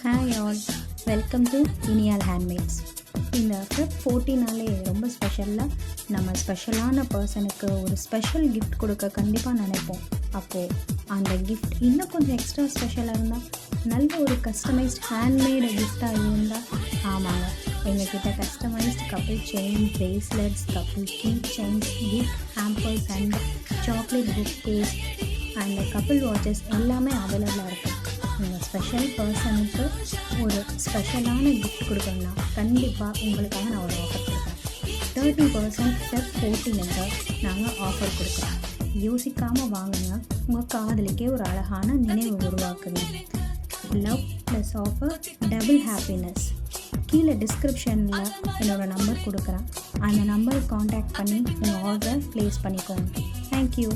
Hi all, welcome to Iniyal handmades. இந்த Feb 14 ரொம்ப ஸ்பெஷலாக நம்ம ஸ்பெஷலான பர்சனுக்கு ஒரு ஸ்பெஷல் கிஃப்ட் கொடுக்க கண்டிப்பாக நினைப்போம். அப்போது அந்த கிஃப்ட் இன்னும் கொஞ்சம் எக்ஸ்ட்ரா ஸ்பெஷலாக இருந்தால், நல்ல ஒரு கஸ்டமைஸ்ட் ஹேண்ட்மேடு கிஃப்டாக இருந்தால், ஆமாங்க, எங்ககிட்ட customized couple chain, bracelets, couple key chains, gift hampers and chocolate book case and couple watches எல்லாமே அவைலபிளாக இருக்குது. நீங்கள் ஸ்பெஷல் பர்சனுக்கு ஒரு ஸ்பெஷலான கிஃப்ட் கொடுக்கணும்னா கண்டிப்பாக உங்களுக்காக நான் ஒரு ஆஃபர் கொடுக்குறேன். 30% ஃபெப் 14 நாங்கள் ஆஃபர் கொடுக்குறோம். யோசிக்காமல் வாங்குங்க, உங்கள் காதலிக்கே ஒரு அழகான நினைவு உருவாக்குங்க. Love plus offer double happiness. கீழே டிஸ்கிரிப்ஷனில் என்னோடய நம்பர் கொடுக்குறேன். அந்த நம்பரை காண்டாக்ட் பண்ணி உங்கள் ஆர்டரை ப்ளேஸ் பண்ணிக்கோங்க. தேங்க்யூ.